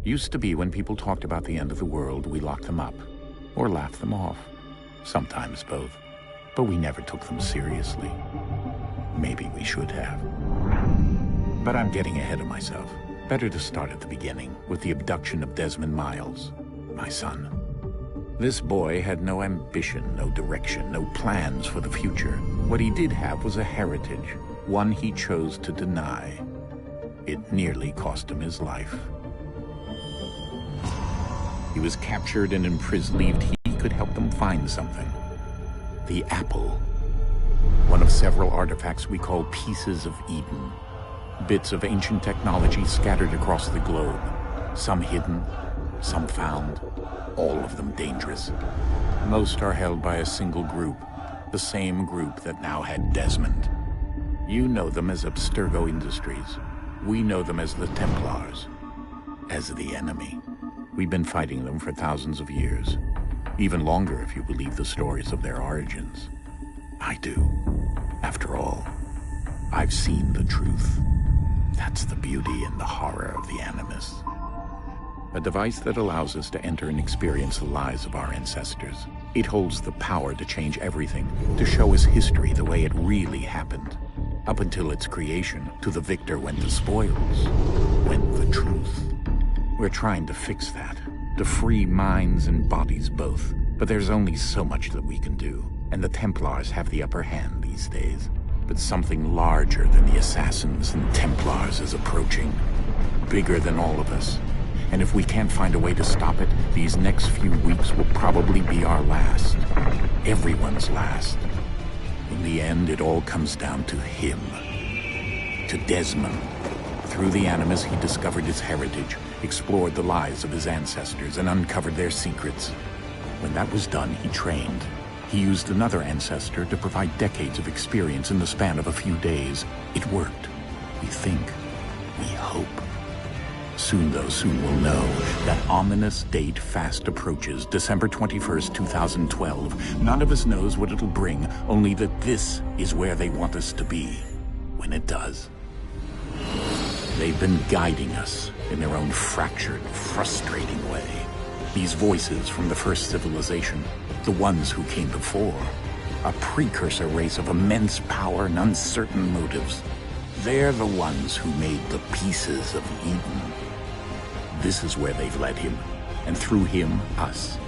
Used to be when people talked about the end of the world, we locked them up, or laughed them off. Sometimes both. But we never took them seriously. Maybe we should have. But I'm getting ahead of myself. Better to start at the beginning, with the abduction of Desmond Miles, my son. This boy had no ambition, no direction, no plans for the future. What he did have was a heritage, one he chose to deny. It nearly cost him his life. He was captured and imprisoned, believed he could help them find something. The apple. One of several artifacts we call pieces of Eden. Bits of ancient technology scattered across the globe. Some hidden, some found, all of them dangerous. Most are held by a single group, the same group that now had Desmond. You know them as Abstergo Industries. We know them as the Templars, as the enemy. We've been fighting them for thousands of years. Even longer if you believe the stories of their origins. I do. After all, I've seen the truth. That's the beauty and the horror of the Animus. A device that allows us to enter and experience the lives of our ancestors. It holds the power to change everything, to show us history the way it really happened. Up until its creation, to the victor went the spoils, went the truth. We're trying to fix that, to free minds and bodies both. But there's only so much that we can do, and the Templars have the upper hand these days. But something larger than the Assassins and Templars is approaching, bigger than all of us. And if we can't find a way to stop it, these next few weeks will probably be our last. Everyone's last. In the end, it all comes down to him. To Desmond. Through the Animus, he discovered his heritage, explored the lives of his ancestors, and uncovered their secrets. When that was done, he trained. He used another ancestor to provide decades of experience in the span of a few days. It worked. We think. We hope. Soon, though, soon we'll know. That ominous date fast approaches, December 21st, 2012. None of us knows what it'll bring, only that this is where they want us to be, when it does. They've been guiding us in their own fractured, frustrating way. These voices from the first civilization, the ones who came before, a precursor race of immense power and uncertain motives. They're the ones who made the pieces of Eden. This is where they've led him, and through him, us.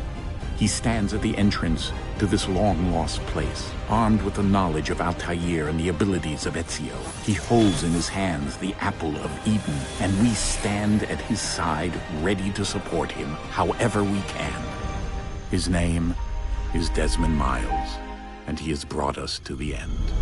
He stands at the entrance to this long-lost place, armed with the knowledge of Altair and the abilities of Ezio. He holds in his hands the apple of Eden, and we stand at his side, ready to support him however we can. His name is Desmond Miles, and he has brought us to the end.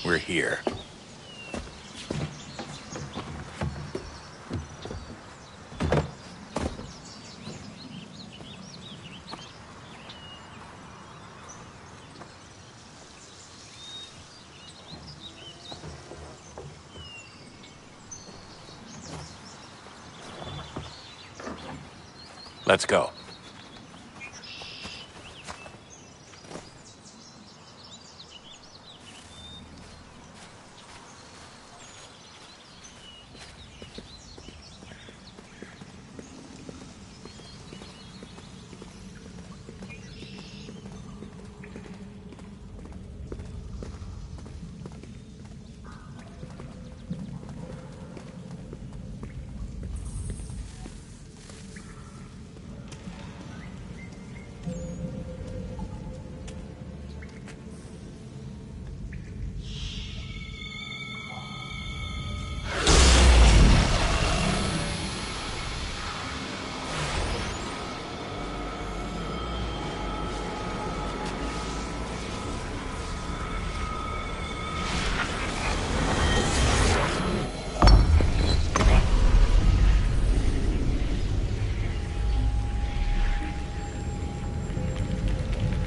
We're here. Let's go.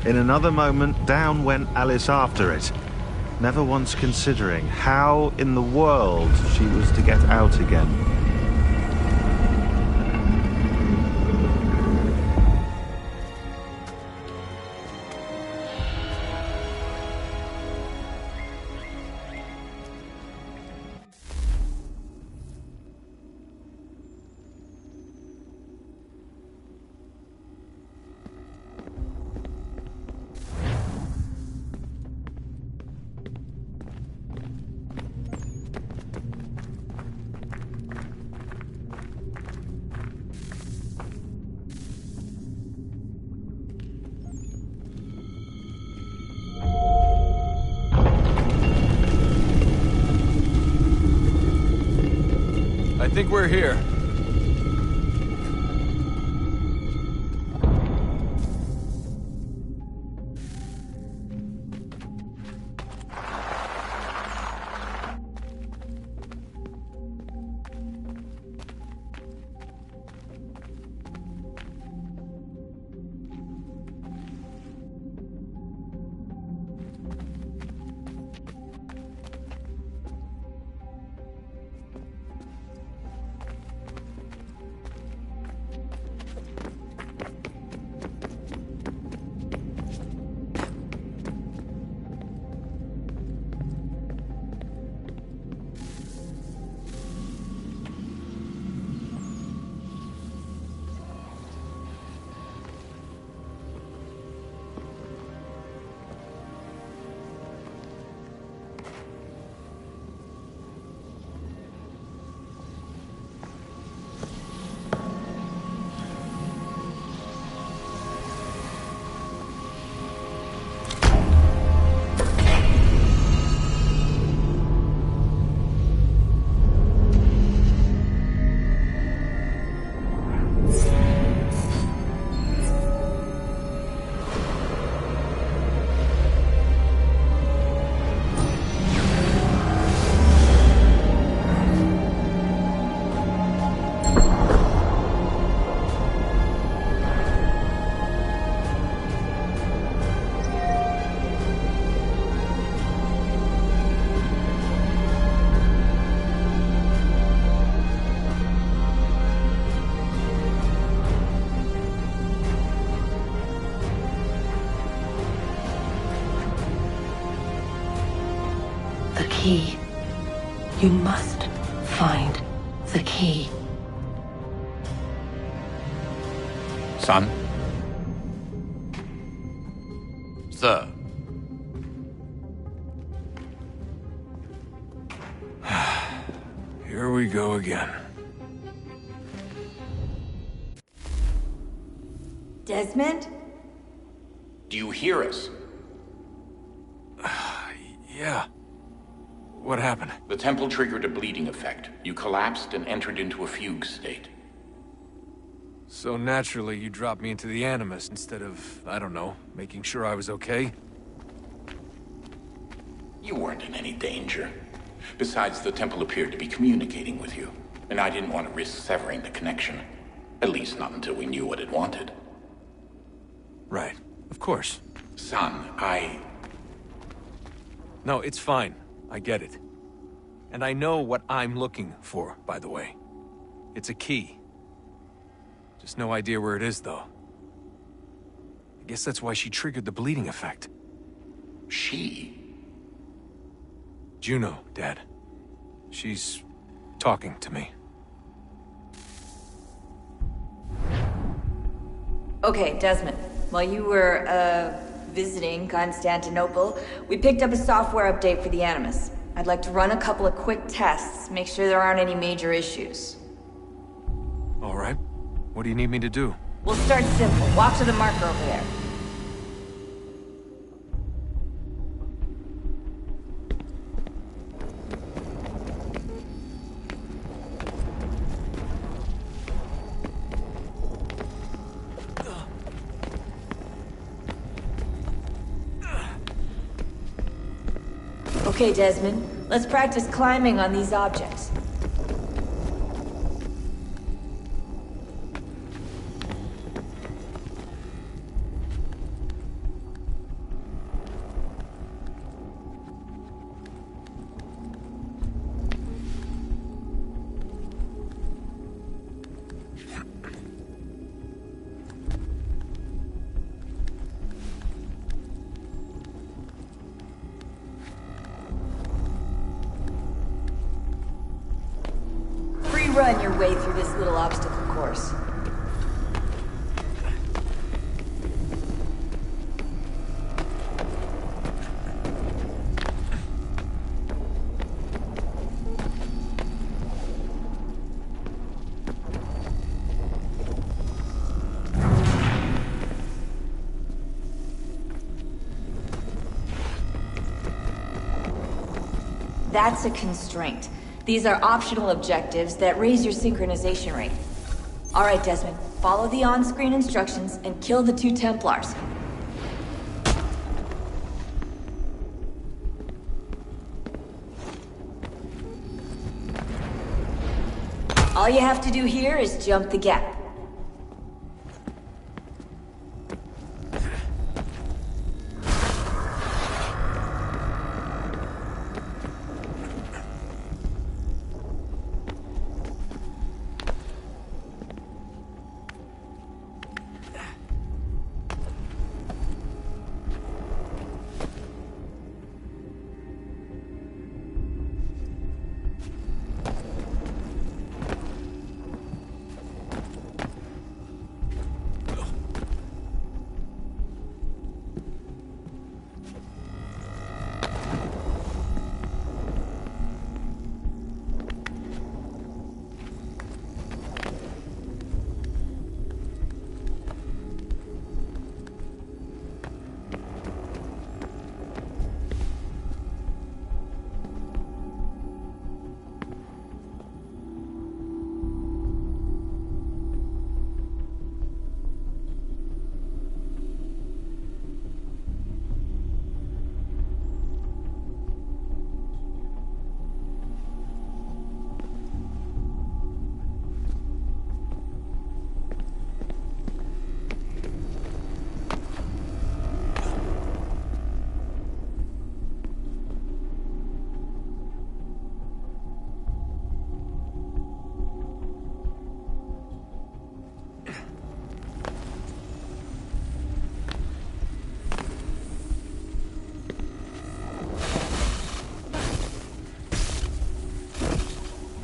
In another moment, down went Alice after it, never once considering how in the world she was to get out again. I think we're here. The key. You must find the key. Son? Sir. Here we go again. Desmond? Do you hear us? Yeah. What happened? The temple triggered a bleeding effect. You collapsed and entered into a fugue state. So naturally, you dropped me into the Animus instead of, I don't know, making sure I was okay? You weren't in any danger. Besides, the temple appeared to be communicating with you, and I didn't want to risk severing the connection. At least not until we knew what it wanted. Right. Of course. Son, No, it's fine. I get it. And I know what I'm looking for, by the way. It's a key. Just no idea where it is, though. I guess that's why she triggered the bleeding effect. She? Juno, Dad. She's talking to me. Okay, Desmond. While you were, visiting Constantinople, we picked up a software update for the Animus. I'd like to run a couple of quick tests, make sure there aren't any major issues. All right. What do you need me to do? We'll start simple. Walk to the marker over there. Okay, Desmond. Let's practice climbing on these objects. run your way through this little obstacle course. That's a constraint. These are optional objectives that raise your synchronization rate. Alright, Desmond, follow the on-screen instructions and kill the 2 Templars. All you have to do here is jump the gap.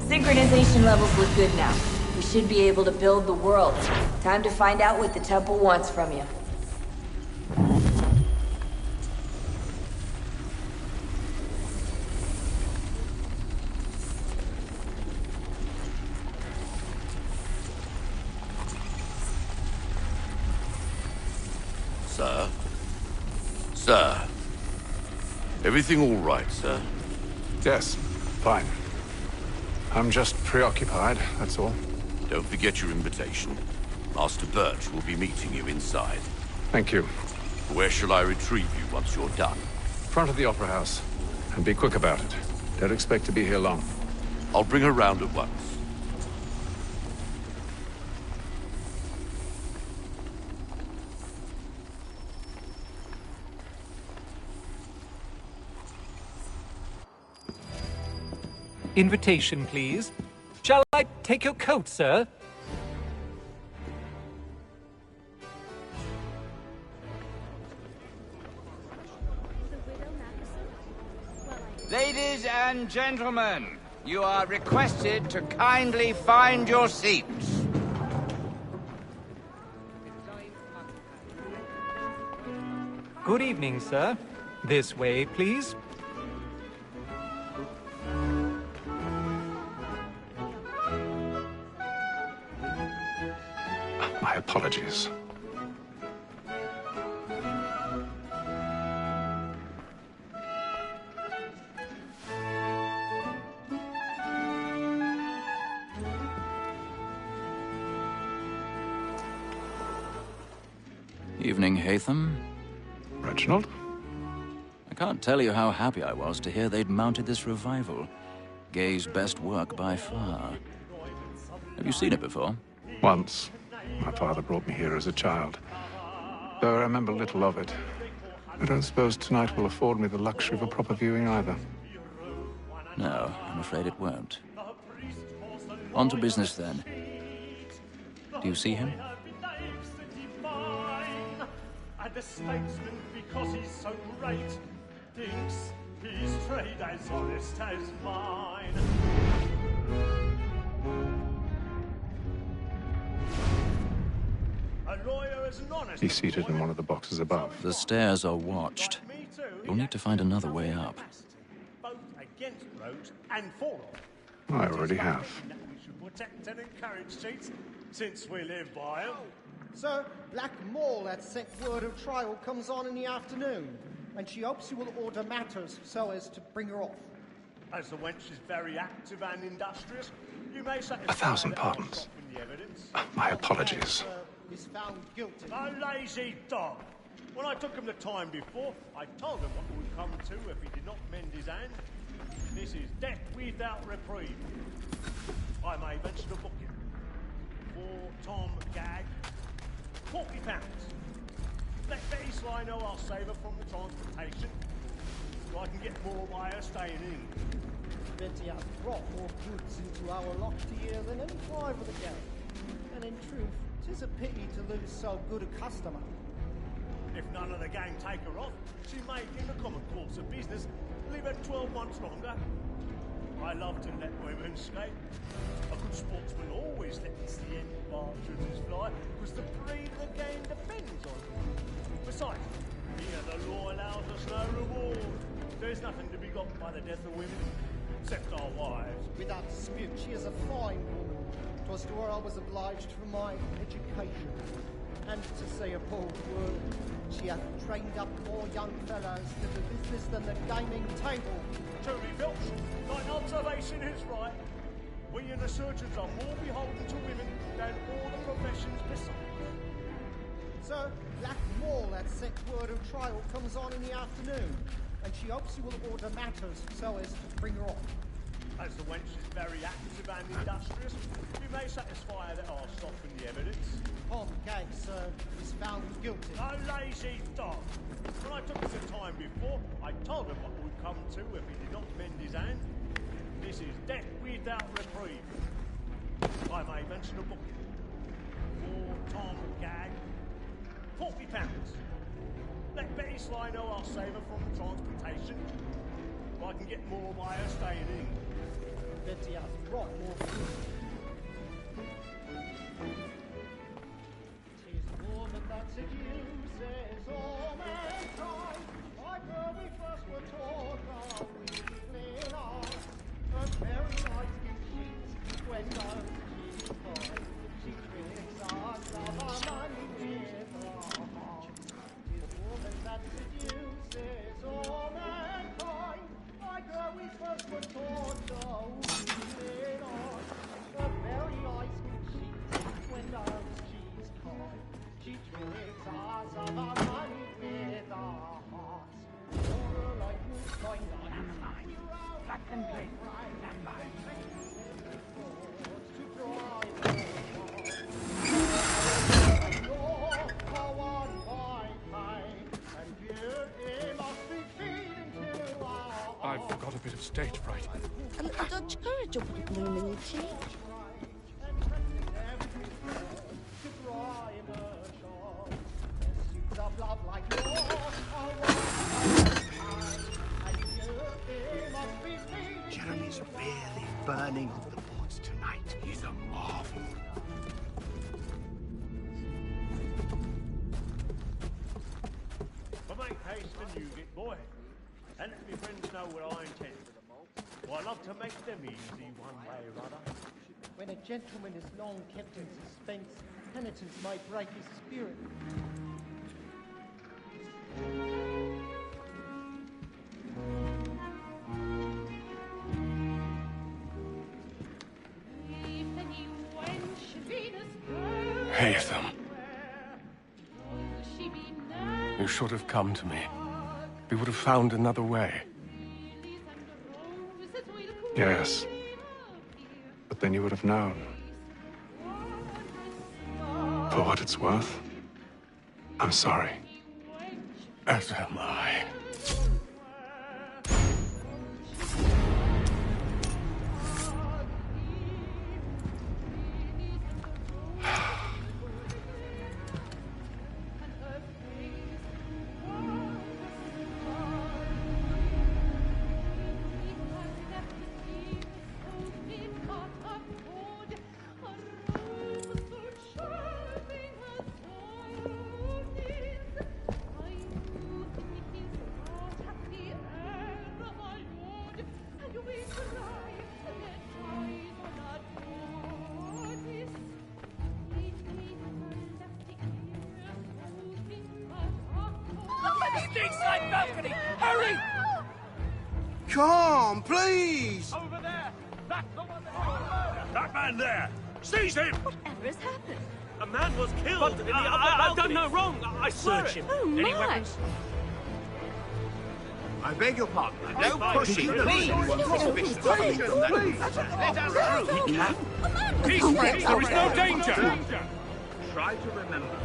Synchronization levels look good now. We should be able to build the world. Time to find out what the temple wants from you. Sir? Sir? Everything all right, sir? Yes, fine. I'm just preoccupied, that's all. Don't forget your invitation. Master Birch will be meeting you inside. Thank you. Where shall I retrieve you once you're done? Front of the Opera House. And be quick about it. Don't expect to be here long. I'll bring her round at once. Invitation, please. Shall I take your coat, sir? Ladies and gentlemen, you are requested to kindly find your seats. Good evening, sir. This way, please. My apologies. Evening, Hatham. Reginald? I can't tell you how happy I was to hear they'd mounted this revival. Gay's best work by far. Have you seen it before? Once. My father brought me here as a child. Though I remember little of it. I don't suppose tonight will afford me the luxury of a proper viewing either. No, I'm afraid it won't. On to business then. Do you see him? And the statesman, because he's so great, thinks his trade as honest as mine. as an honest He's seated in employment. one of the boxes above. The stairs are watched. Me too. You'll need to find another way up. Both against roads and for them. I already have. That we should protect and encourage cheats, since we live by them. Sir, Black Mall had sent word of trial comes on in the afternoon, and she hopes you will order matters so as to bring her off. As the wench is very active and industrious, you may satisfy 1,000 that pardons. I'll soften the evidence. My apologies. Is found guilty. A lazy dog. When I took him the time before, I told him what would come to if he did not mend his hand. This is death without reprieve. I may venture to book him. For Tom Gag, £40. Let Betty Sly know I'll save her from the transportation, so I can get more by her staying in. Betty has brought more goods into our loft here than any five of the gang. And in truth, 'tis a pity to lose so good a customer. If none of the gang take her off, she may, in the common course of business, leave her 12 months longer. I love to let women skate. A good sportsman always lets the end partridges fly, because the breed of the game depends on it. Besides, here the law allows us no reward. There's nothing to be got by the death of women, except our wives. Without dispute, she is a fine woman. 'Twas to her I was obliged for my education. And to say a bold word, she hath trained up more young fellows to the business than the gaming table. Truly, Filch, thine observation is right. We and the surgeons are more beholden to women than all the professions besides. Sir, Black Mall had sent word of trial comes on in the afternoon, and she hopes you will order matters so as to bring her off. As the wench is very active and industrious, you may satisfy her that I'll soften the evidence. Tom Gag, sir, is found guilty. A lazy dog. When I took him the time before, I told him what would come to if he did not mend his hand. This is death without reprieve. I may venture to book him. For Tom Gag, £40. Let Betty Sly know I'll save her from the transportation, so I can get more by her staying in. Betty has brought more food. 'Tis woman that seduces all mankind. Like her we first were taught our weakling eyes. Her very eyes give sheets when does she cry. She tricks us of our money with her heart. 'Tis woman that seduces all mankind. Like her we first were taught our weakling eyes. Her very eyes give sheets when does she's cry. She tricks us of our money with our hearts. Or like moonshine, black and gray, stand by. To drive how on my mind, and beauty must be feeding to our I've got a bit of stage fright. A little Dutch courage will put a bloom in your cheek. Jeremy's really burning up the boards tonight. He's a marvel. But make haste and use it, boy. And let me friends know what I intend. For I love to make them easy one way or other. When a gentleman is long kept in suspense, penitence might break his spirit. Haytham. You should have come to me. We would have found another way. Yes. But then you would have known. For what it's worth, I'm sorry. As am I. the inside balcony! Hurry! Come, please! Over there! That's the one that man there! Seize him! Whatever has happened? A man was killed in the other balcony. I've done no wrong. I swear Search it. him. Oh, Any my. weapons? I beg your pardon. No Fine. pushing. Please. Suspicious. Let us through. He can. Peace, friends. There is no danger. Try to remember.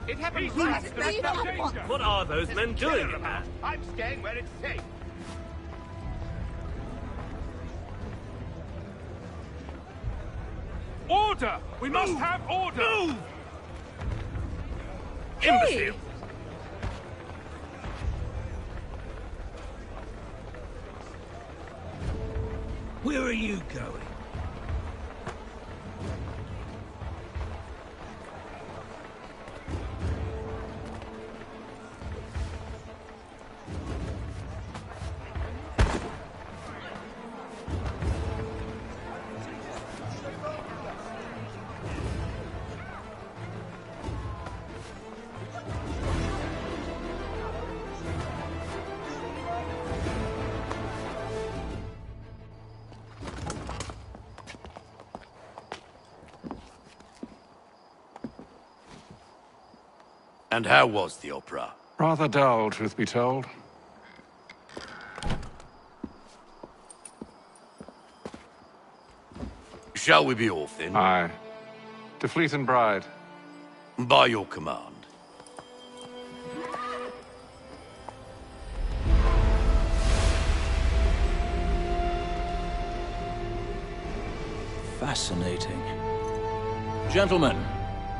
It happened fast. There is no danger. What are those men doing? I'm staying where it's safe. Order! We must have order! Move! Imbecile! Where are you going? And how was the opera? Rather dull, truth be told. Shall we be off then? Aye. To Fleet and Bride. By your command. Fascinating. Gentlemen,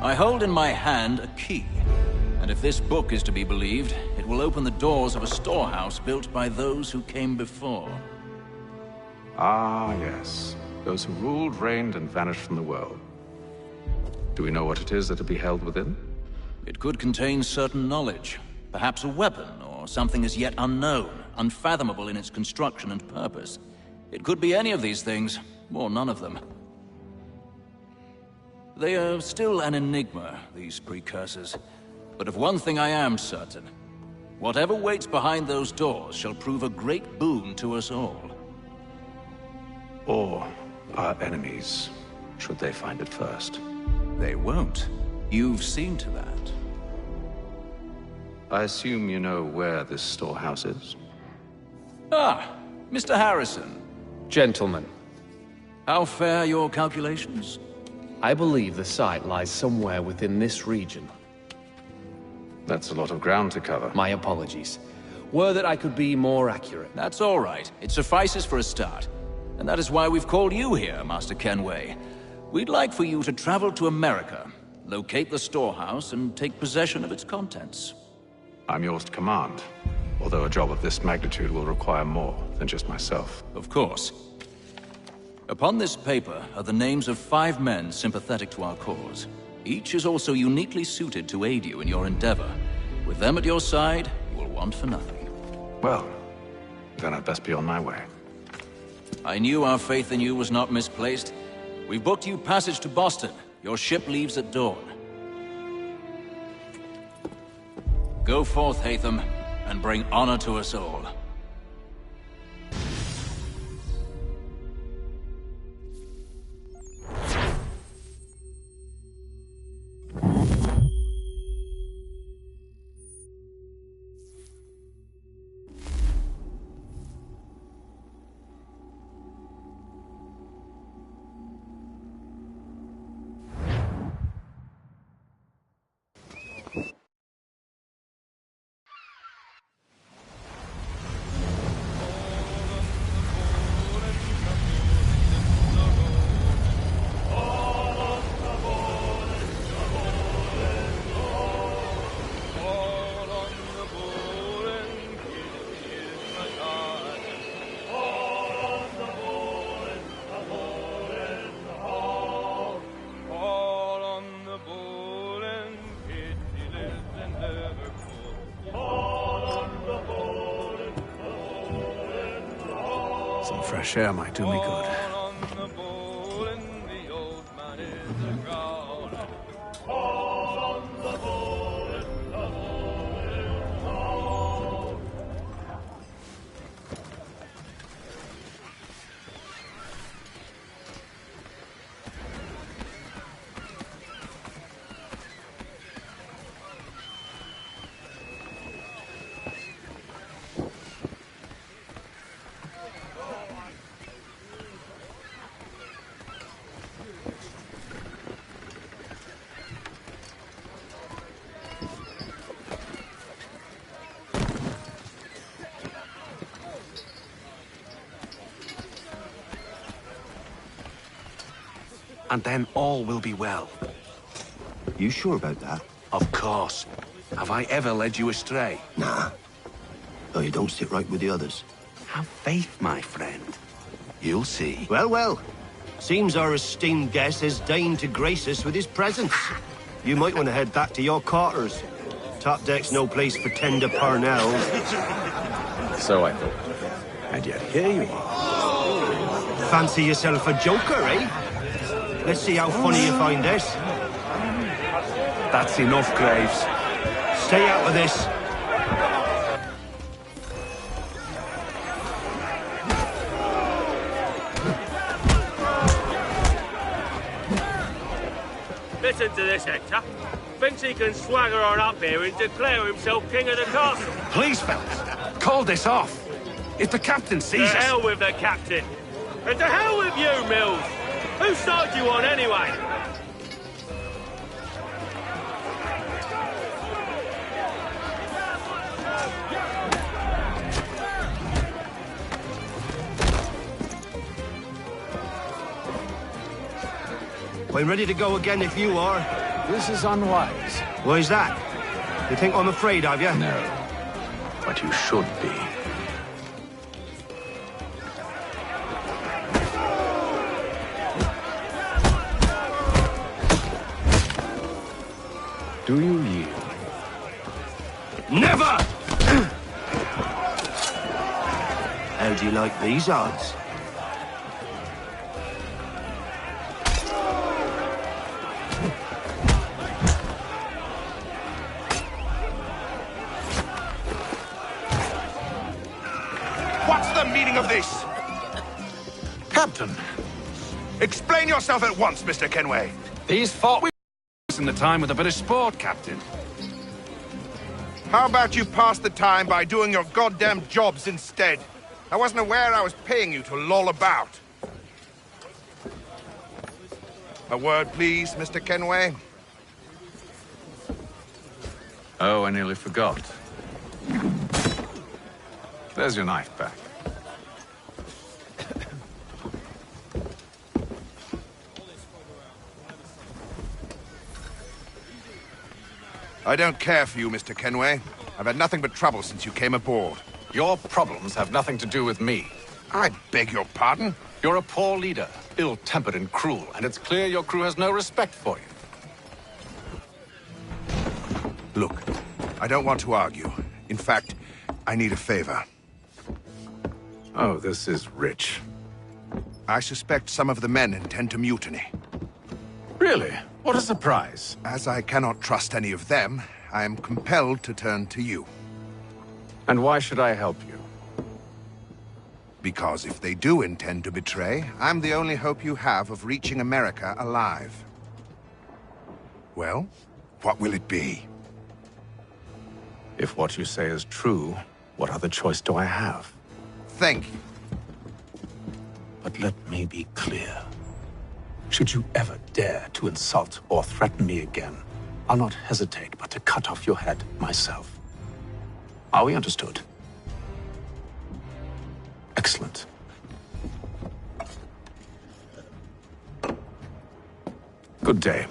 I hold in my hand a key. And if this book is to be believed, it will open the doors of a storehouse built by those who came before. Ah, yes. Those who ruled, reigned, and vanished from the world. Do we know what it is that will be held within? It could contain certain knowledge. Perhaps a weapon, or something as yet unknown, unfathomable in its construction and purpose. It could be any of these things, or none of them. They are still an enigma, these precursors. But of one thing I am certain. Whatever waits behind those doors shall prove a great boon to us all. Or our enemies, should they find it first. They won't. You've seen to that. I assume you know where this storehouse is? Ah, Mr. Harrison. Gentlemen. How fare your calculations? I believe the site lies somewhere within this region. That's a lot of ground to cover. My apologies. Were that I could be more accurate. That's all right. It suffices for a start. And that is why we've called you here, Master Kenway. We'd like for you to travel to America, locate the storehouse, and take possession of its contents. I'm yours to command, although a job of this magnitude will require more than just myself. Of course. Upon this paper are the names of 5 men sympathetic to our cause. Each is also uniquely suited to aid you in your endeavor. With them at your side, you will want for nothing. Well, then I'd best be on my way. I knew our faith in you was not misplaced. We've booked you passage to Boston. Your ship leaves at dawn. Go forth, Hatham, and bring honor to us all. Some fresh air might do me good. and then all will be well. You sure about that? Of course. Have I ever led you astray? Nah. Though you don't sit right with the others. Have faith, my friend. You'll see. Well, well. Seems our esteemed guest has deigned to grace us with his presence. You might want to head back to your quarters. Top deck's no place for tender parnells. So I thought. And yet here you are. Fancy yourself a joker, eh? Let's see how funny you find this. That's enough, Graves. Stay out of this. Listen to this, Hector. Thinks he can swagger on up here and declare himself king of the castle. Please, fellas, call this off. If the captain sees us... To hell with the captain. And to hell with you, Mills. Whose side you on, anyway? I'm ready to go again if you are. This is unwise. Why's that? You think I'm afraid of you? No. But you should be. Do you yield? Never! How do you like these odds? What's the meaning of this? Captain! Explain yourself at once, Mr. Kenway. These fought we in the time with a bit of sport, Captain. How about you pass the time by doing your goddamn jobs instead? I wasn't aware I was paying you to loll about. A word, please, Mr. Kenway. Oh, I nearly forgot. There's your knife back. I don't care for you, Mr. Kenway. I've had nothing but trouble since you came aboard. Your problems have nothing to do with me. I beg your pardon? You're a poor leader, ill-tempered and cruel, and it's clear your crew has no respect for you. Look, I don't want to argue. In fact, I need a favor. Oh, this is rich. I suspect some of the men intend to mutiny. Really? What a surprise. As I cannot trust any of them, I am compelled to turn to you. And why should I help you? Because if they do intend to betray, I'm the only hope you have of reaching America alive. Well, what will it be? If what you say is true, what other choice do I have? Thank you. But let me be clear. Should you ever dare to insult or threaten me again, I'll not hesitate but to cut off your head myself. Are we understood? Excellent. Good day.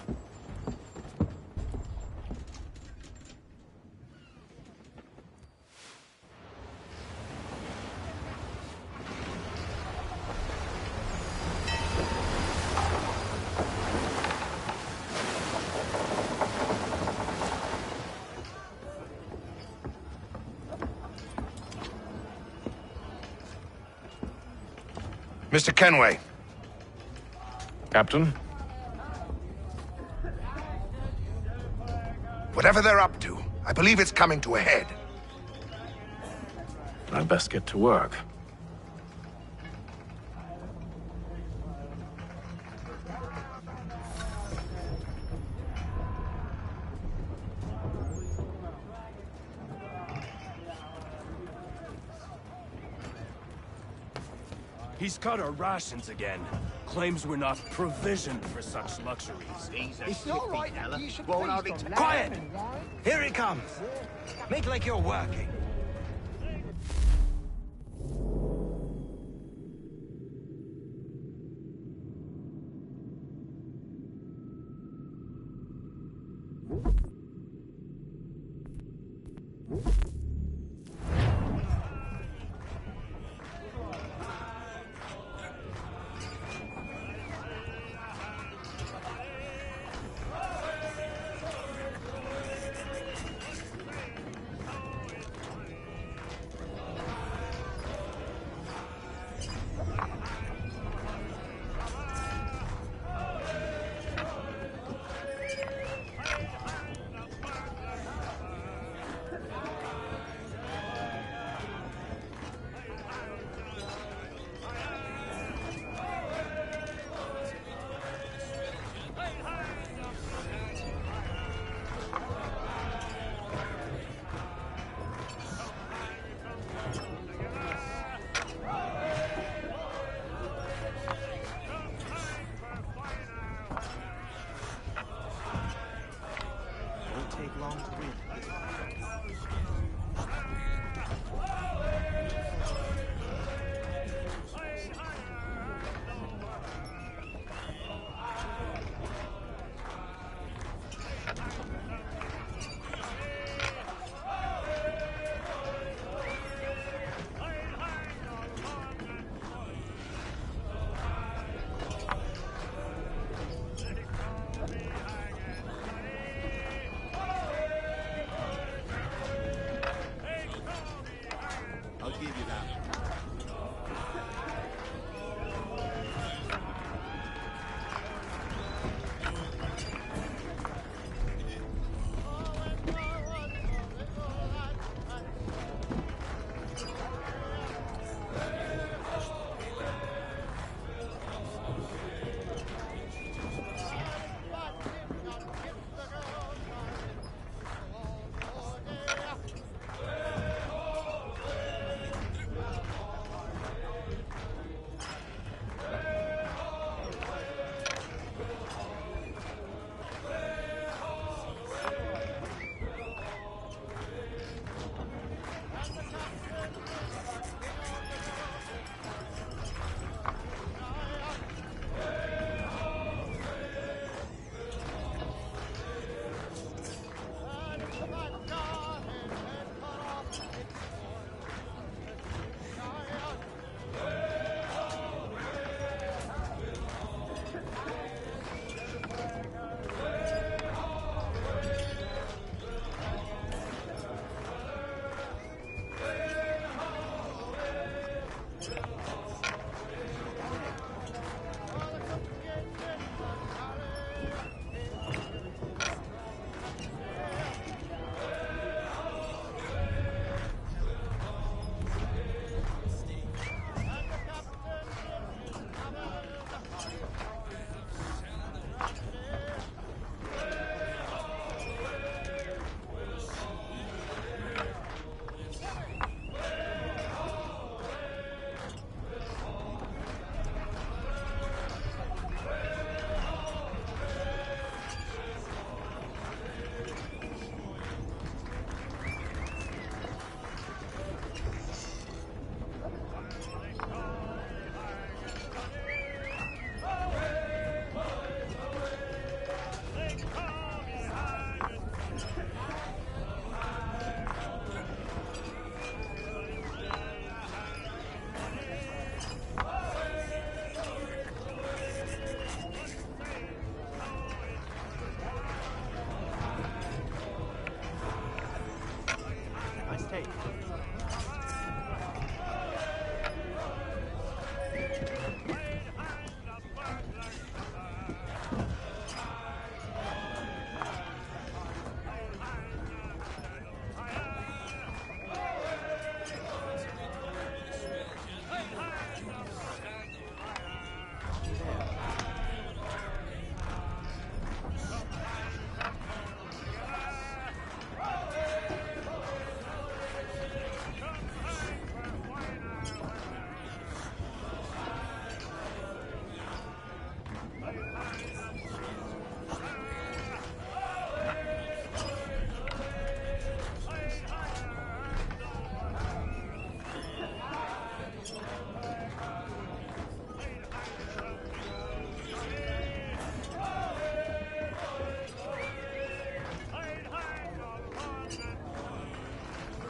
Mr. Kenway. Captain? Whatever they're up to, I believe it's coming to a head. I'd best get to work. He's cut our rations again. Claims we're not provisioned for such luxuries. It's all right, Ella. Won't I be Quiet! Here he comes. Make like you're working.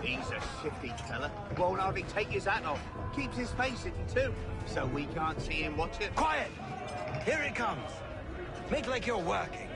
He's a shifty fella. Won't hardly take his hat off. Keeps his face hidden too, so we can't see him watch it. Quiet! Here it comes. Make like you're working.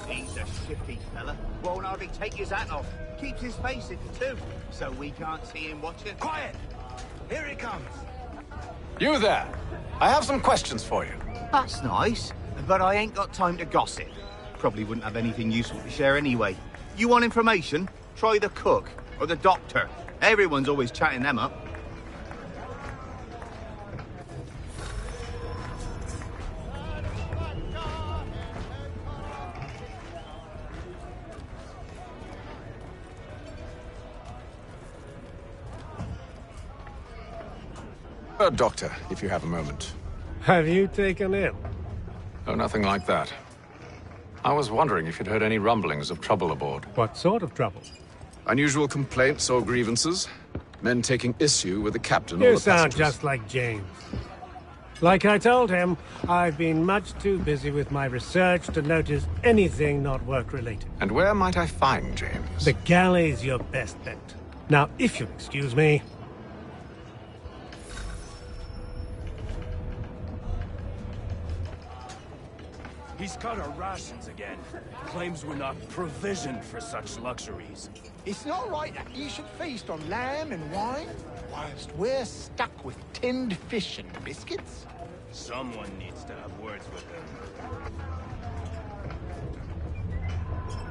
He's a shifty fella. Won't hardly take his hat off. Keeps his face hidden too, so we can't see him watch it. Quiet! Here it comes. You there! I have some questions for you. That's nice, but I ain't got time to gossip. Probably wouldn't have anything useful to share anyway. You want information? Try the cook or the doctor. Everyone's always chatting them up. Doctor, if you have a moment. Have you taken ill? Oh, nothing like that. I was wondering if you'd heard any rumblings of trouble aboard. What sort of trouble? Unusual complaints or grievances? Men taking issue with the captain or You the sound passengers? just like James. Like I told him, I've been much too busy with my research to notice anything not work-related. And where might I find James? The galley's your best bet. Now, if you'll excuse me... He's cut our rations again. Claims we're not provisioned for such luxuries. It's not right that you should feast on lamb and wine, whilst we're stuck with tinned fish and biscuits. Someone needs to have words with him.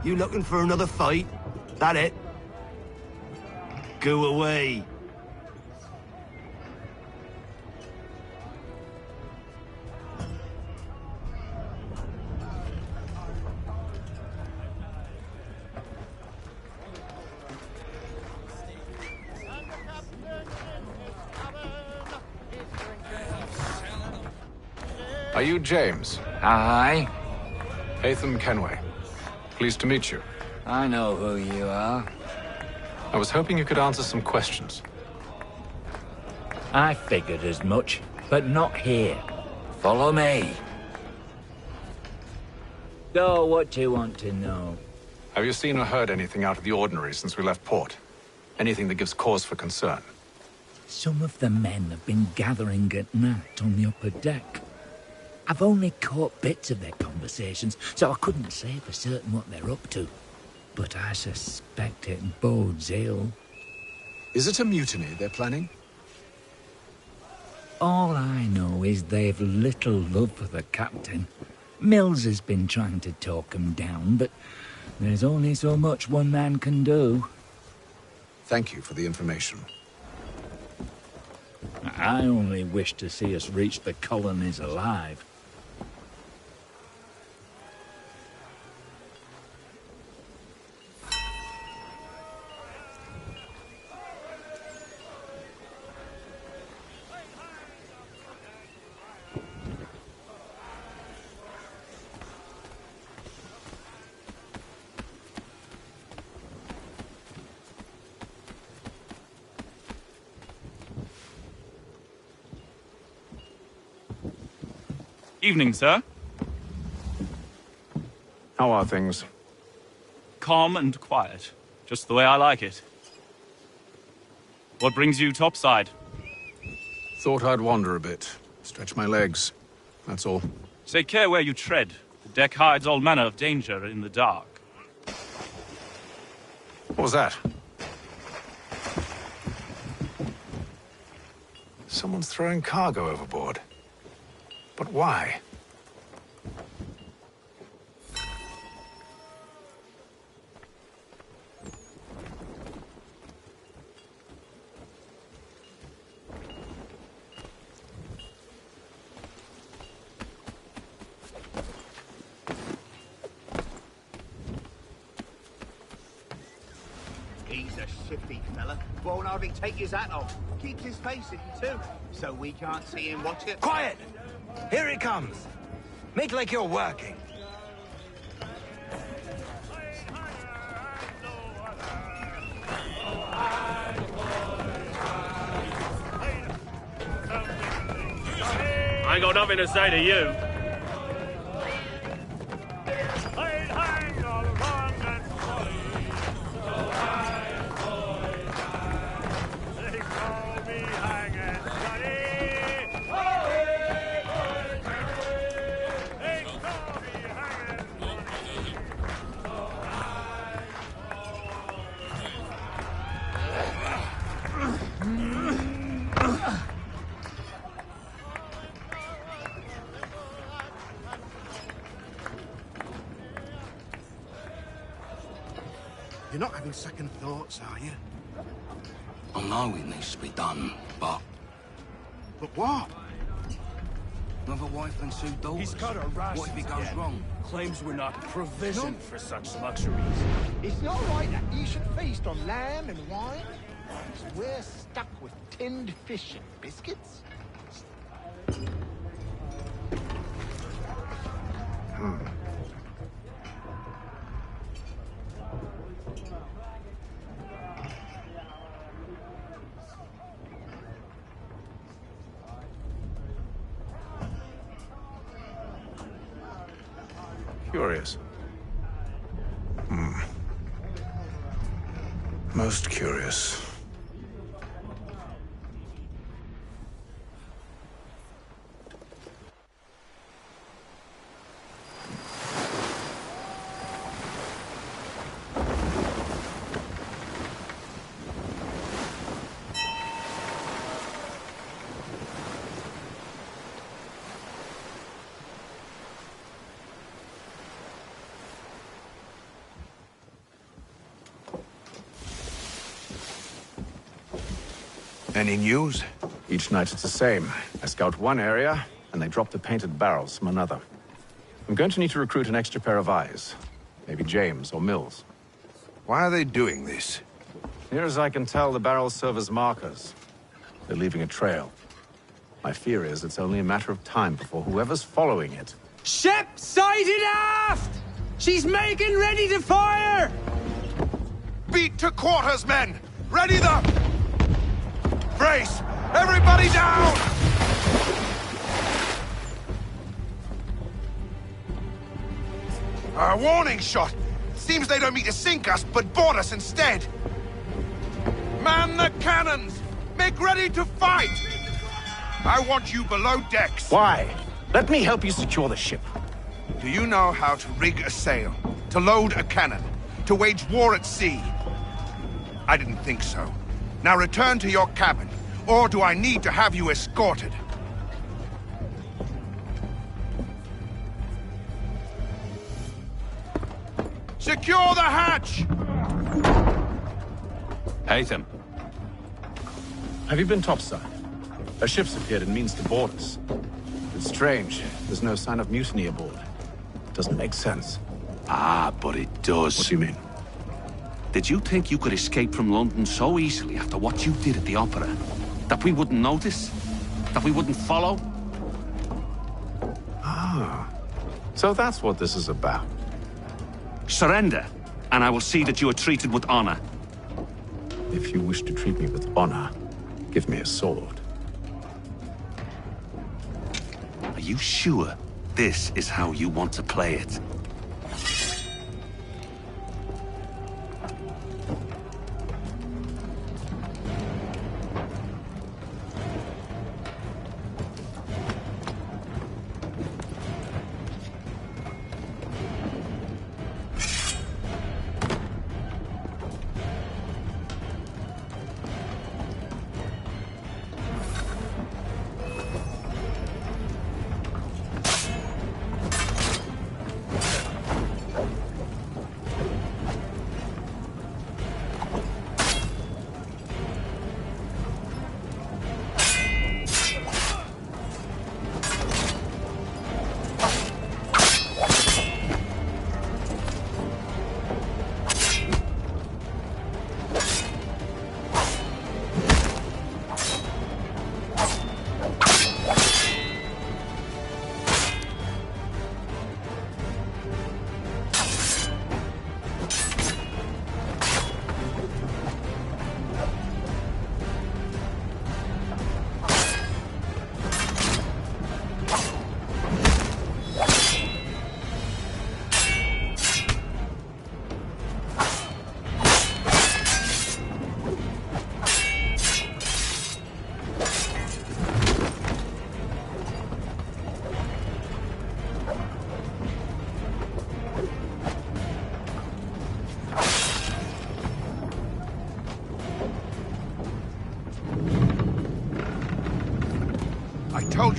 You looking for another fight? That it? Go away. Are you James? Aye. Hatham Kenway. Pleased to meet you. I know who you are. I was hoping you could answer some questions. I figured as much, but not here. Follow me. So, what do you want to know? Have you seen or heard anything out of the ordinary since we left port? Anything that gives cause for concern? Some of the men have been gathering at night on the upper deck. I've only caught bits of their conversations, so I couldn't say for certain what they're up to. But I suspect it bodes ill. Is it a mutiny they're planning? All I know is they've little love for the captain. Mills has been trying to talk 'em down, but there's only so much one man can do. Thank you for the information. I only wish to see us reach the colonies alive. Evening, sir. How are things? Calm and quiet. Just the way I like it. What brings you topside? Thought I'd wander a bit. Stretch my legs. That's all. Take care where you tread. The deck hides all manner of danger in the dark. What was that? Someone's throwing cargo overboard. But why? He's a shifty fella. Won't hardly take his hat off. Keeps his face hidden too, so we can't see him watch it. Quiet! Here he comes. Make like you're working. I ain't got nothing to say to you. You're not having second thoughts, are you? I know it needs to be done, but... But what? Another wife and 2 daughters. He's got a rash. What if it goes wrong? Claims we're not provisioned for such luxuries. It's not right that you should feast on lamb and wine, whilst we're stuck with tinned fish and biscuits. Curious. Most curious. Any news? Each night it's the same. I scout one area, and they drop the painted barrels from another. I'm going to need to recruit an extra pair of eyes. Maybe James or Mills. Why are they doing this? Near as I can tell, the barrels serve as markers. They're leaving a trail. My fear is it's only a matter of time before whoever's following it... Ship sighted aft! She's making ready to fire! Beat to quarters, men! Ready the... Brace! Everybody down! A warning shot! Seems they don't mean to sink us, but board us instead! Man the cannons! Make ready to fight! I want you below decks! Why? Let me help you secure the ship. Do you know how to rig a sail? To load a cannon? To wage war at sea? I didn't think so. Now return to your cabin, or do I need to have you escorted? Secure the hatch! Haytham. Have you been topside? A ship's appeared and means to board us. It's strange. There's no sign of mutiny aboard. Doesn't make sense. Ah, but it does. What do you mean? Did you think you could escape from London so easily after what you did at the opera? That we wouldn't notice? That we wouldn't follow? Ah. So that's what this is about. Surrender, and I will see that you are treated with honor. If you wish to treat me with honor, give me a sword. Are you sure this is how you want to play it?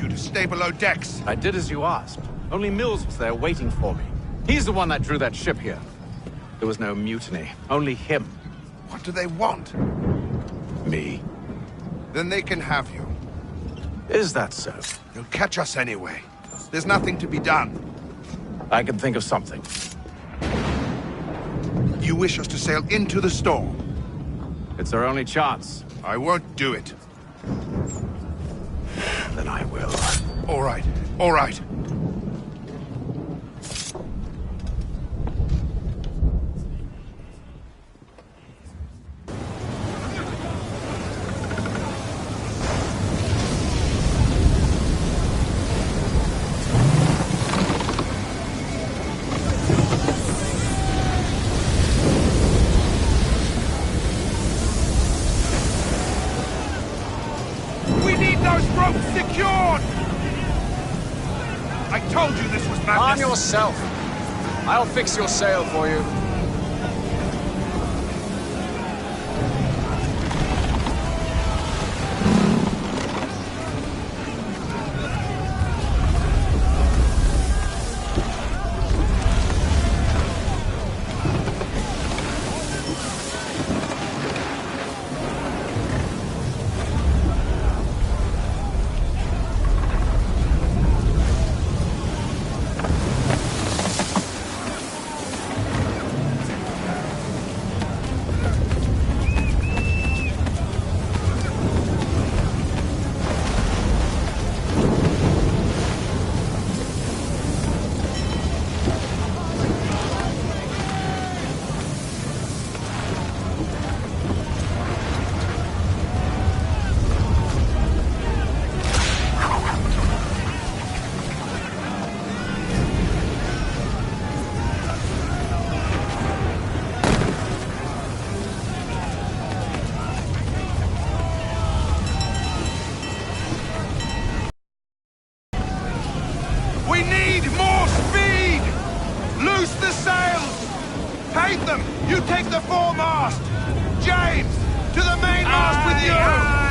you to stay below decks. I did as you asked. Only Mills was there waiting for me. He's the one that drew that ship here. There was no mutiny, only him. What do they want? Me. Then they can have you. Is that so? They'll catch us anyway. There's nothing to be done. I can think of something. You wish us to sail into the storm? It's our only chance. I won't do it. Then I will. All right, all right. Arm yourself. I'll fix your sail for you. You take the foremast! James, to the mainmast with you!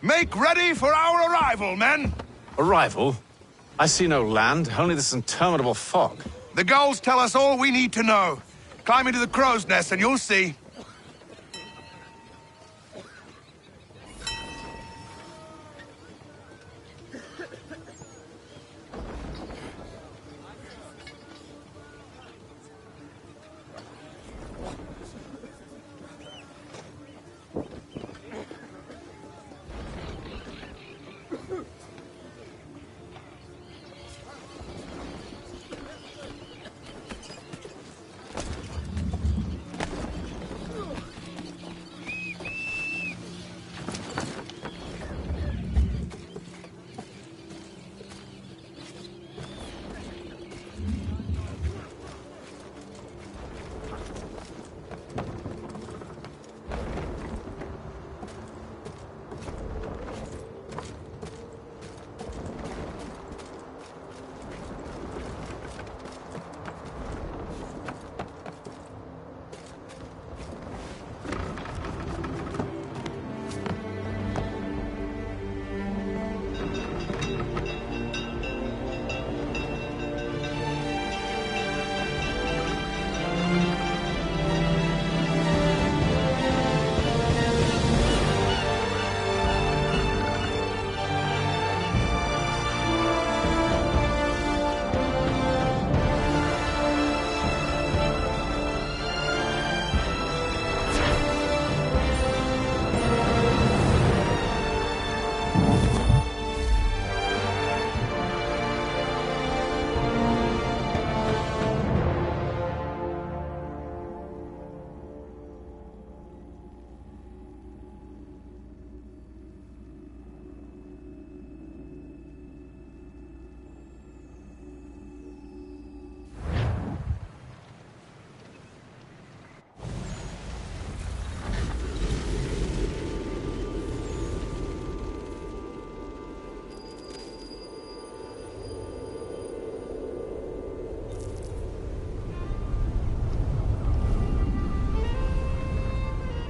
Make ready for our arrival, men! Arrival? I see no land, only this interminable fog. The gulls tell us all we need to know. Climb into the crow's nest and you'll see.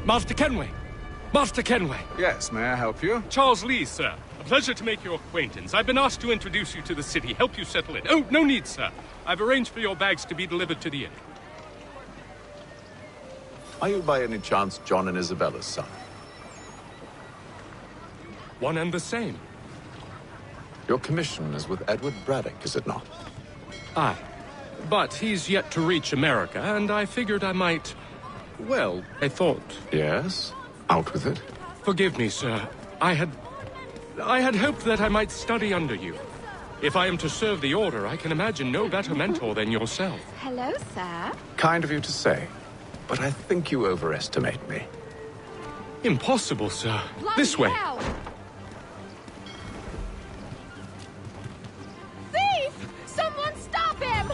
Master Kenway! Master Kenway! Yes, may I help you? Charles Lee, sir. A pleasure to make your acquaintance. I've been asked to introduce you to the city, help you settle in. Oh, no need, sir. I've arranged for your bags to be delivered to the inn. Are you by any chance John and Isabella's son? One and the same. Your commission is with Edward Braddock, is it not? Aye. But he's yet to reach America, and I figured I might... Well, I thought... Yes? Out with it. Forgive me, sir. I had hoped that I might study under you. If I am to serve the Order, I can imagine no better mentor than yourself. Hello, sir. Kind of you to say, but I think you overestimate me. Impossible, sir. Bloody This way. hell! Thief! Someone stop him!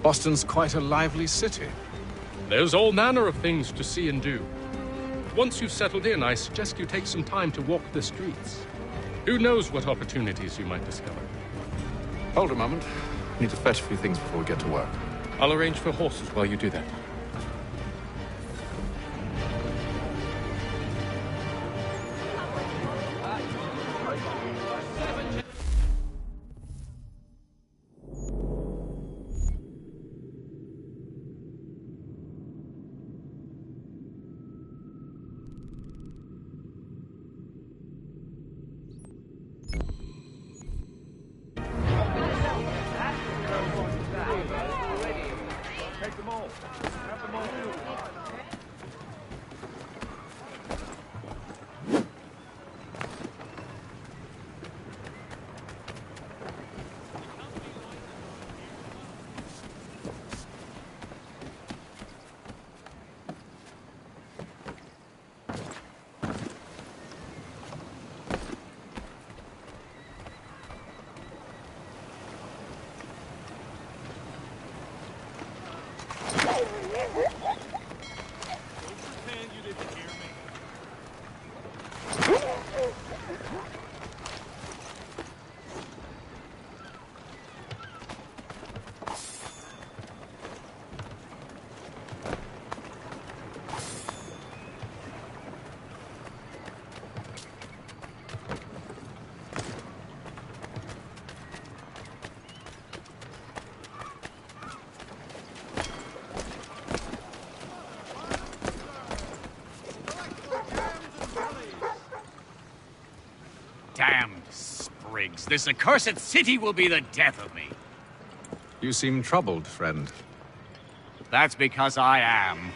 Boston's quite a lively city. There's all manner of things to see and do. Once you've settled in, I suggest you take some time to walk the streets. Who knows what opportunities you might discover. Hold a moment. I need to fetch a few things before we get to work. I'll arrange for horses while you do that. Sprigs, this accursed city will be the death of me. You seem troubled, friend. That's because I am.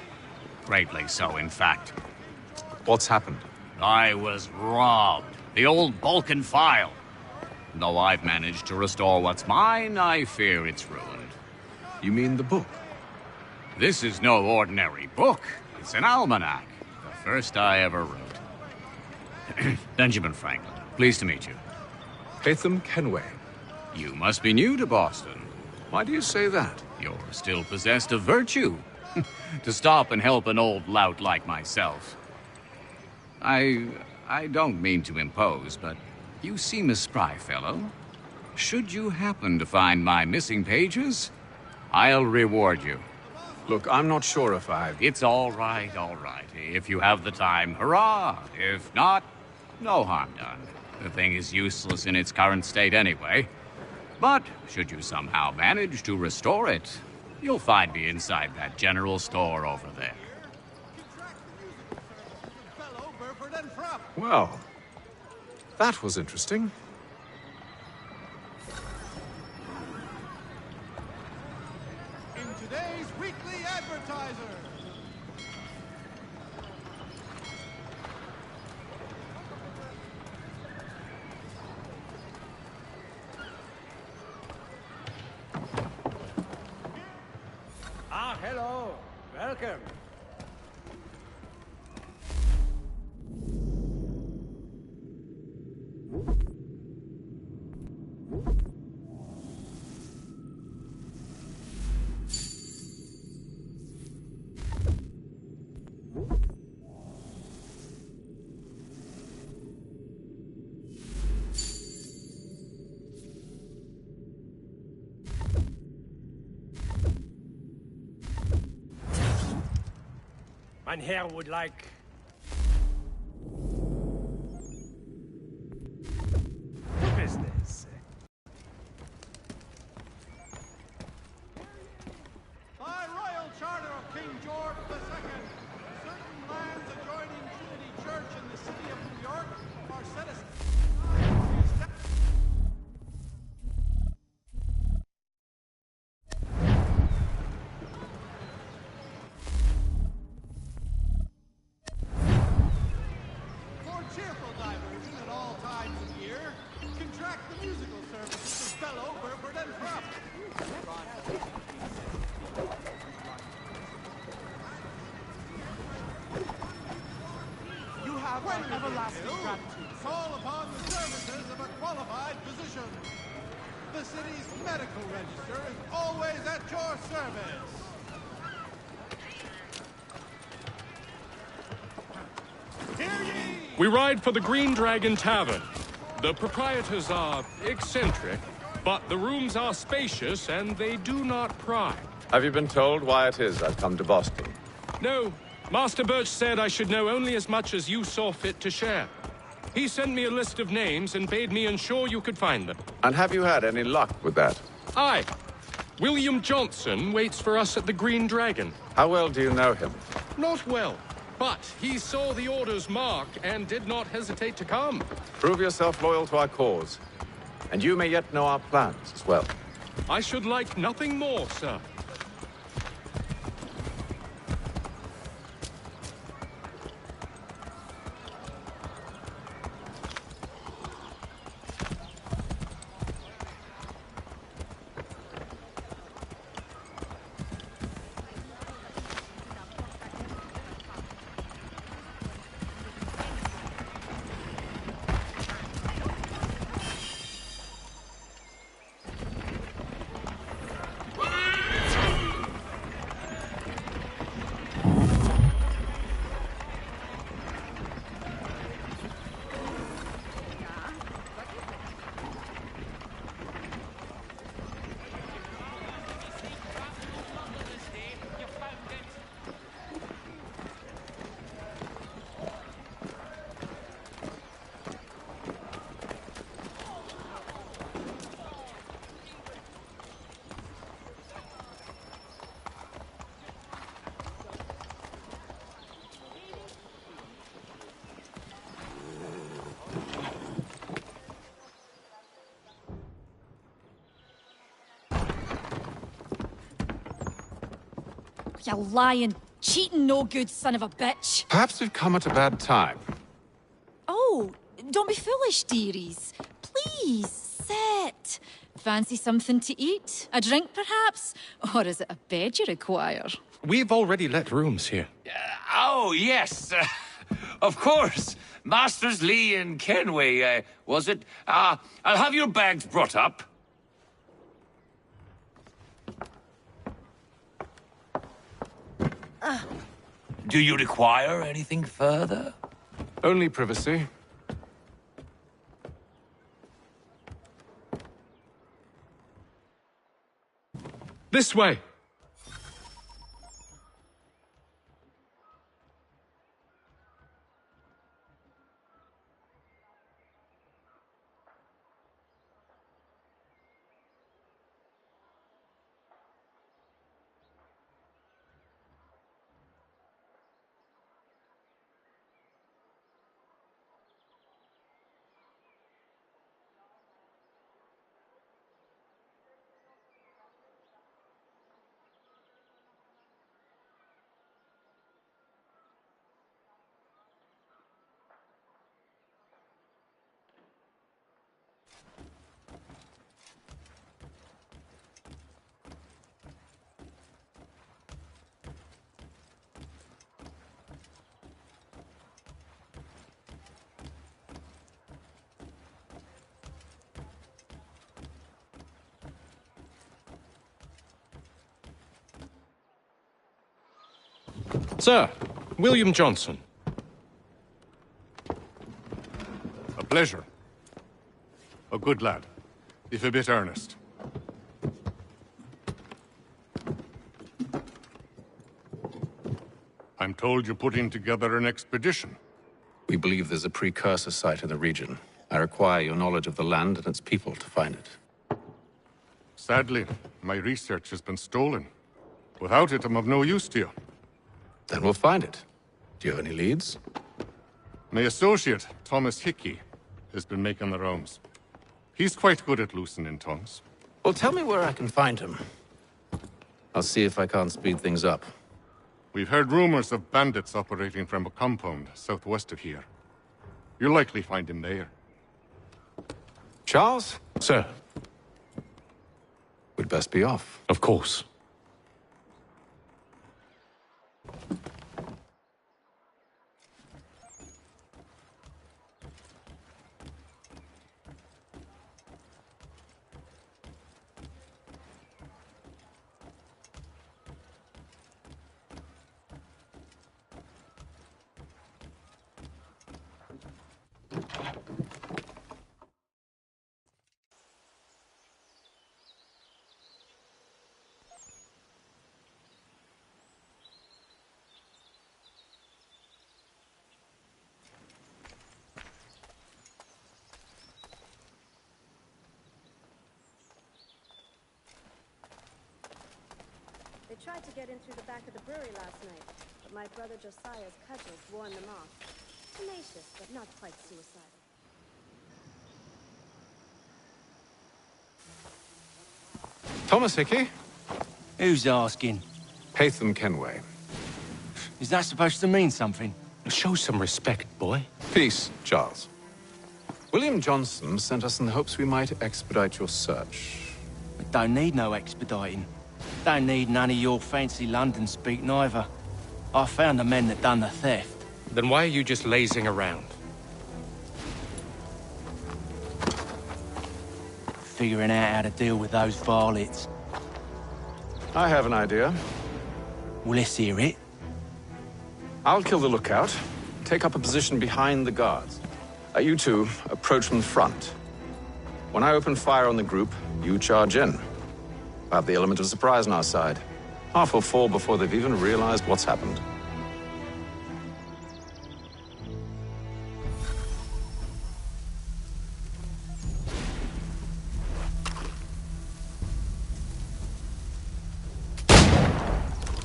Greatly so, in fact. What's happened? I was robbed. The old Balkan file. Though I've managed to restore what's mine, I fear it's ruined. You mean the book? This is no ordinary book. It's an almanac. The first I ever wrote. Benjamin Franklin, pleased to meet you. Hatham Kenway. You must be new to Boston. Why do you say that? You're still possessed of virtue. To stop and help an old lout like myself. I don't mean to impose, but you seem a spry fellow. Should you happen to find my missing pages, I'll reward you. Look, I'm not sure if It's all right, all right. If you have the time, hurrah! If not, no harm done. The thing is useless in its current state anyway. But should you somehow manage to restore it, you'll find me inside that general store over there. Well, that was interesting. In today's Weekly Advertiser. Ah, hello. Welcome. Mein Herr would like... business. By royal charter of King George II, certain lands adjoining Trinity Church in the city of New York are set aside. For cheerful diversion at all times of year, contract the musical services of fellow Burford and Frupp. You have when everlasting gratitude. Call upon the services of a qualified physician. The city's medical register is always at your service. Hear ye! We ride for the Green Dragon Tavern. The proprietors are eccentric, but the rooms are spacious and they do not pry. Have you been told why it is I've come to Boston? No, Master Birch said I should know only as much as you saw fit to share. He sent me a list of names and bade me ensure you could find them. And have you had any luck with that? Aye. William Johnson waits for us at the Green Dragon. How well do you know him? Not well, but he saw the order's mark and did not hesitate to come. Prove yourself loyal to our cause, and you may yet know our plans as well. I should like nothing more, sir. You lying, cheating, no good son of a bitch. Perhaps we've come at a bad time. Oh, don't be foolish, dearies. Please, sit. Fancy something to eat? A drink, perhaps? Or is it a bed you require? We've already let rooms here. Oh, yes. Of course. Masters Lee and Kenway, was it? I'll have your bags brought up. Do you require anything further? Only privacy. This way! Sir, William Johnson. A pleasure. A good lad, if a bit earnest. I'm told you're putting together an expedition. We believe there's a precursor site in the region. I require your knowledge of the land and its people to find it. Sadly, my research has been stolen. Without it, I'm of no use to you. Then we'll find it. Do you have any leads? My associate, Thomas Hickey, has been making the rounds. He's quite good at loosening tongues. Well, tell me where I can find him. I'll see if I can't speed things up. We've heard rumors of bandits operating from a compound southwest of here. You'll likely find him there. Charles? Sir. We'd best be off. Of course. They tried to get in through the back of the brewery last night, but my brother Josiah's cudgels warned them off. Tenacious, but not quite suicidal. Thomas Hickey? Who's asking? Haytham Kenway. Is that supposed to mean something? Show some respect, boy. Peace, Charles. William Johnson sent us in the hopes we might expedite your search. We don't need no expediting. Don't need none of your fancy London speak neither. I found the men that done the theft. Then why are you just lazing around? Figuring out how to deal with those varlets. I have an idea. Well, let's hear it. I'll kill the lookout. Take up a position behind the guards. You two approach from the front. When I open fire on the group, you charge in. I have the element of surprise on our side. Half will fall before they've even realized what's happened.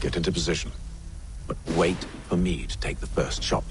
Get into position. But wait for me to take the first shot.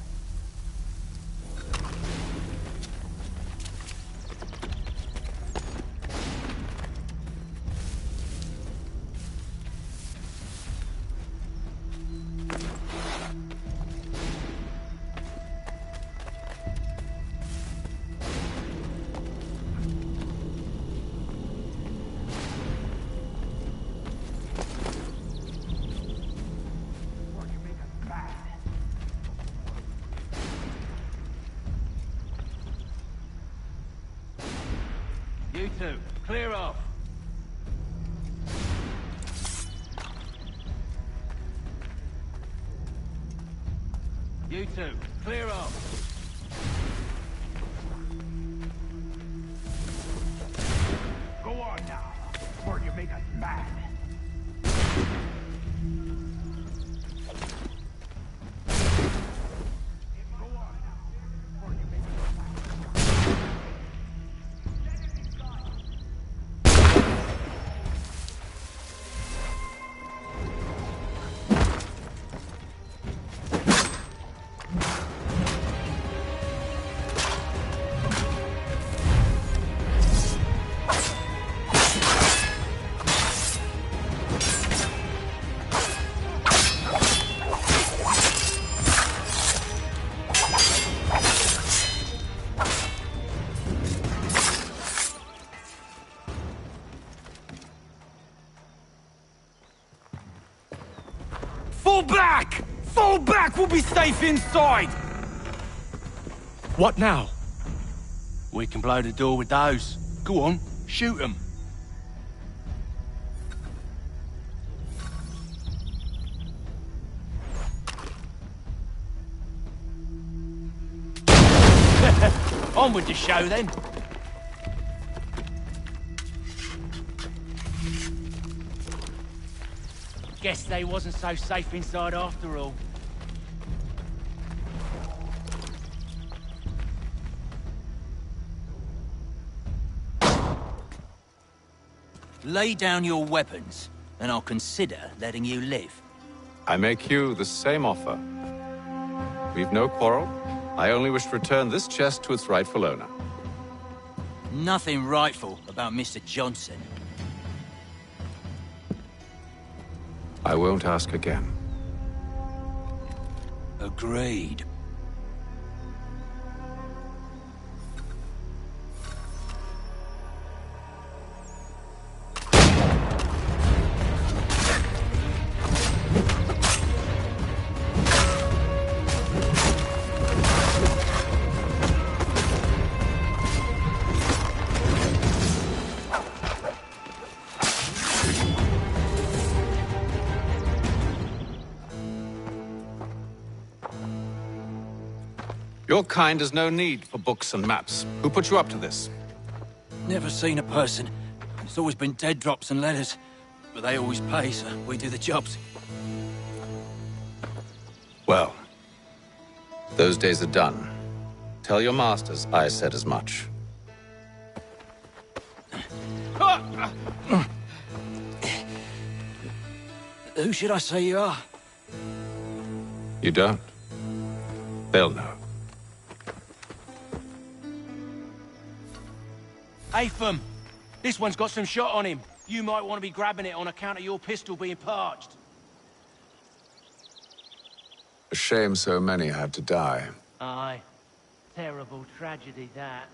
You two, clear off. You two, clear off. Go on now, before you make us mad. Fall back! Fall back! We'll be safe inside! What now? We can blow the door with those. Go on, shoot them. On with the show then. Guess they wasn't so safe inside after all. Lay down your weapons, and I'll consider letting you live. I make you the same offer. We've no quarrel. I only wish to return this chest to its rightful owner. Nothing rightful about Mr. Johnson. I won't ask again. Agreed. Your kind has no need for books and maps. Who put you up to this? Never seen a person. It's always been dead drops and letters. But they always pay, so we do the jobs. Well, those days are done. Tell your masters I said as much. Who should I say you are? You don't? They'll know. Atham, this one's got some shot on him. You might want to be grabbing it on account of your pistol being parched. A shame so many had to die. Aye. Terrible tragedy, that.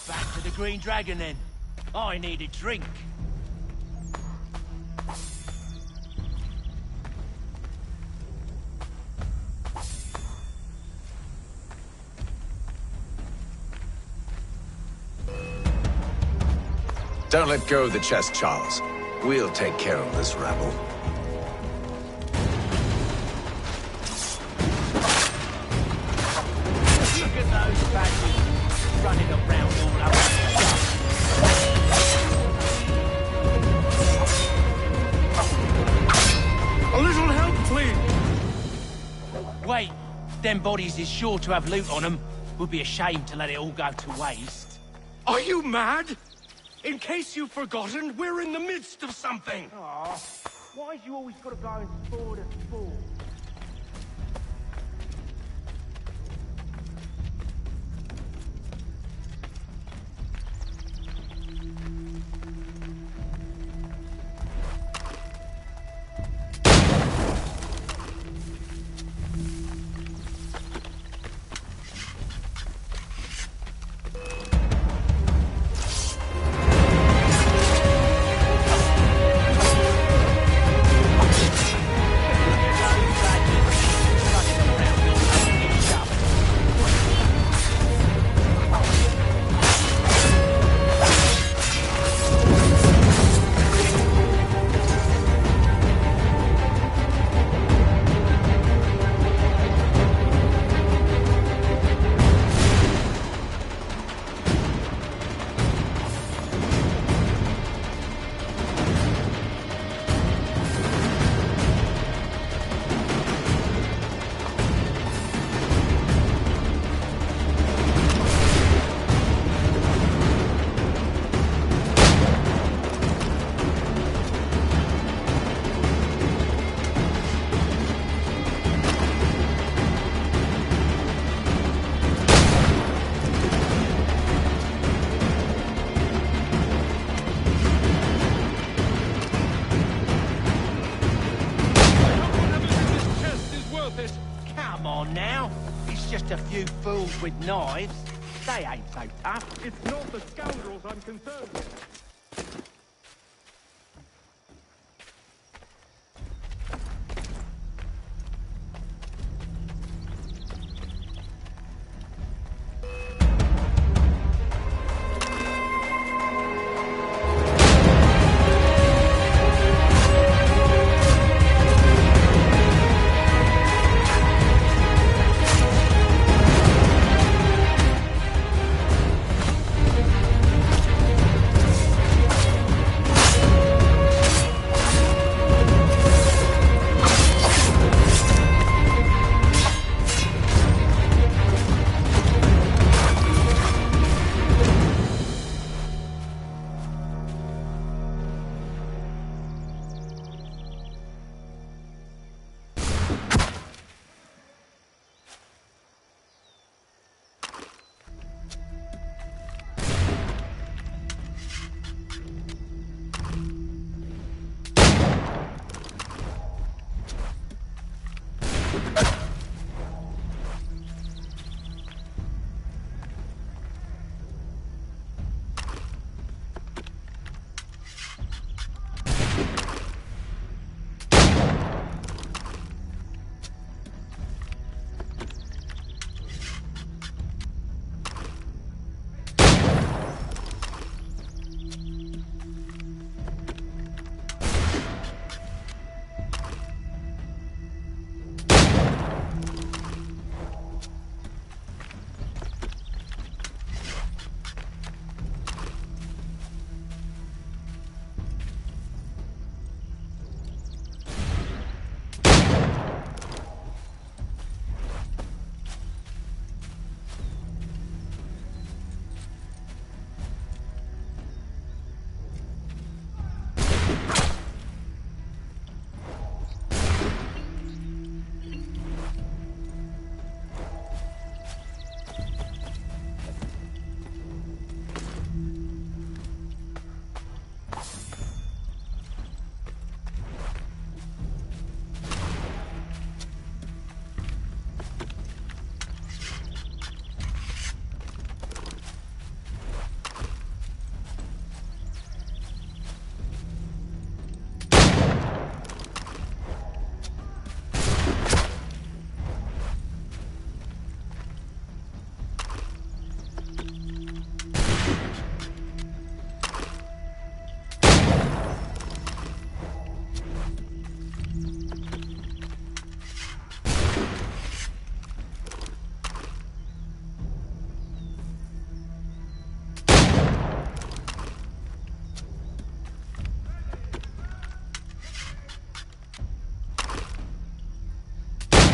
Back to the Green Dragon, then. I need a drink. Don't let go of the chest, Charles. We'll take care of this rabble. Look at those badges running around all over the shop. A little help, please! Wait, them bodies is sure to have loot on them. Would be a shame to let it all go to waste. Are you mad? In case you've forgotten, we're in the midst of something! Aw, why's you always gotta go and spoil the sport? Come on now. It's just a few fools with knives. They ain't so tough. It's not the scoundrels I'm concerned with.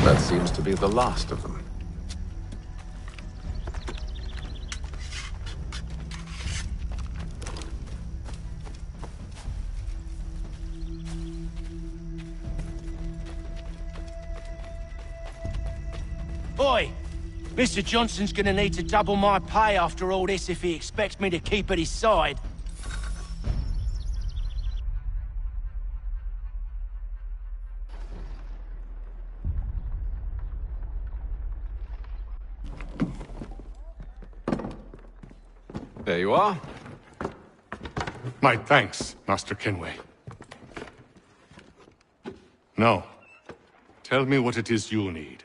That seems to be the last of them. Oi! Mr. Johnson's gonna need to double my pay after all this if he expects me to keep at his side. There you are. My thanks, Master Kenway. Now, tell me what it is you need.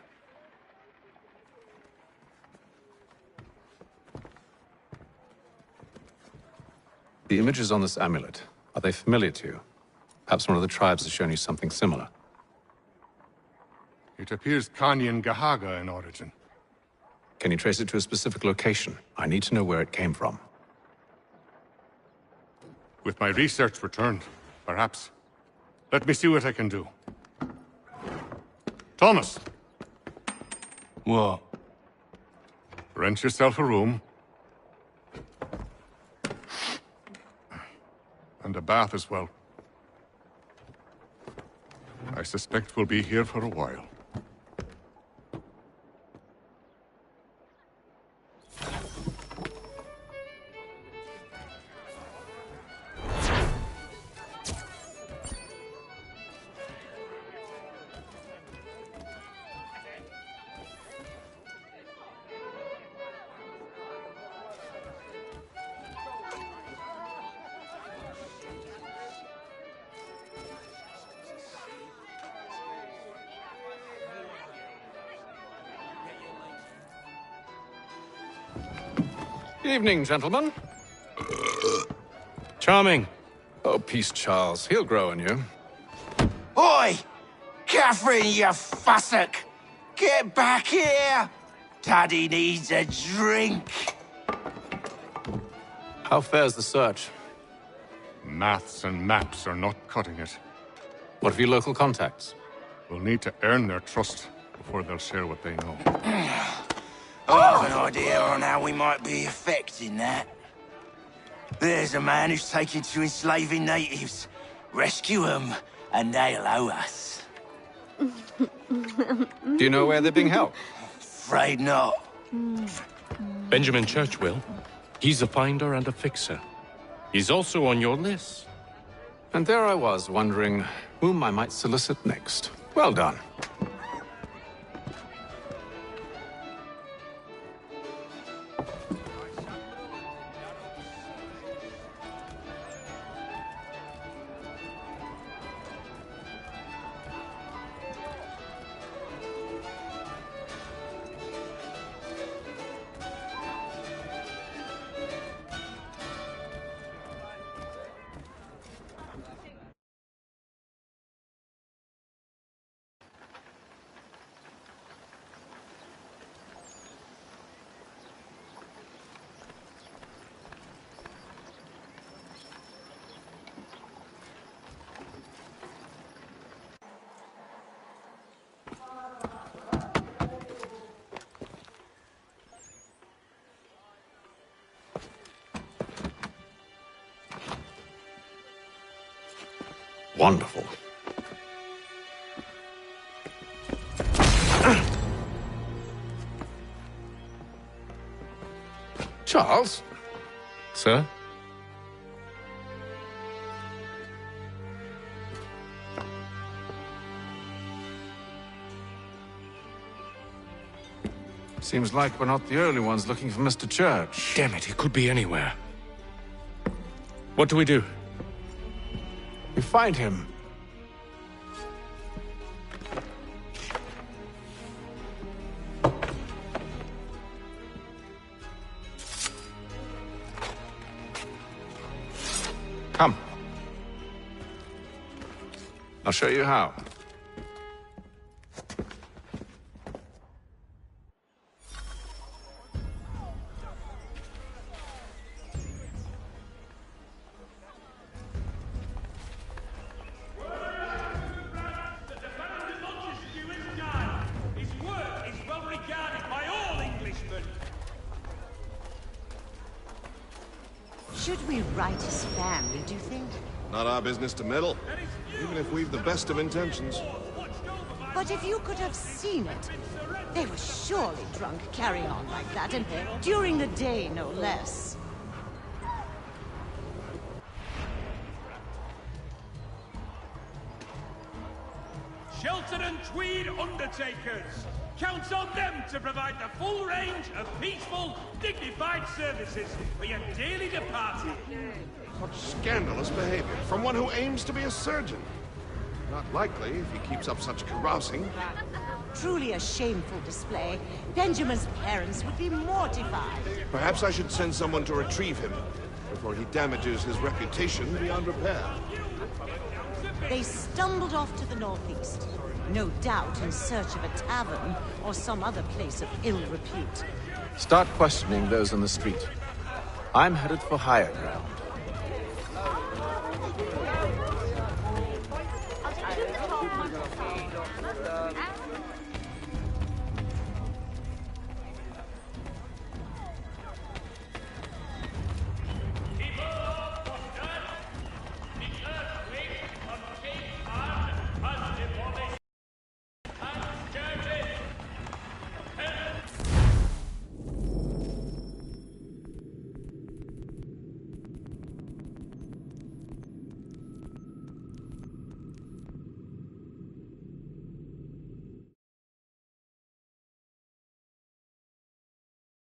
The images on this amulet, are they familiar to you? Perhaps one of the tribes has shown you something similar. It appears Kanyan Gahaga in origin. Can you trace it to a specific location? I need to know where it came from. With my research returned, perhaps. Let me see what I can do. Thomas! What? Rent yourself a room. And a bath as well. I suspect we'll be here for a while. Evening, gentlemen. Charming. Oh, peace, Charles. He'll grow on you. Oi! Catherine, you fussock! Get back here! Daddy needs a drink! How fares the search? Maths and maps are not cutting it. What of your local contacts? We'll need to earn their trust before they'll share what they know. I have an idea on how we might be affecting that. There's a man who's taken to enslaving natives. Rescue them, and they'll owe us. Do you know where they're being held? Afraid not. Benjamin Church will. He's a finder and a fixer. He's also on your list. And there I was, wondering whom I might solicit next. Well done. Wonderful. Charles? Sir? Seems like we're not the only ones looking for Mr. Church. Damn it, he could be anywhere. What do we do? We find him. Come. I'll show you how. Should we write his family, do you think? Not our business to meddle, even if we've the best of intentions. But if you could have seen it, they were surely drunk carrying on like that, and during the day, no less. Shelton and Tweed Undertakers. Count on them to provide the full range of peaceful, dignified services for your dearly departed. Such scandalous behavior from one who aims to be a surgeon. Not likely if he keeps up such carousing. Truly a shameful display. Benjamin's parents would be mortified. Perhaps I should send someone to retrieve him before he damages his reputation beyond repair. They stumbled off to the northeast, no doubt in search of a tavern or some other place of ill repute. Start questioning those on the street. I'm headed for higher ground.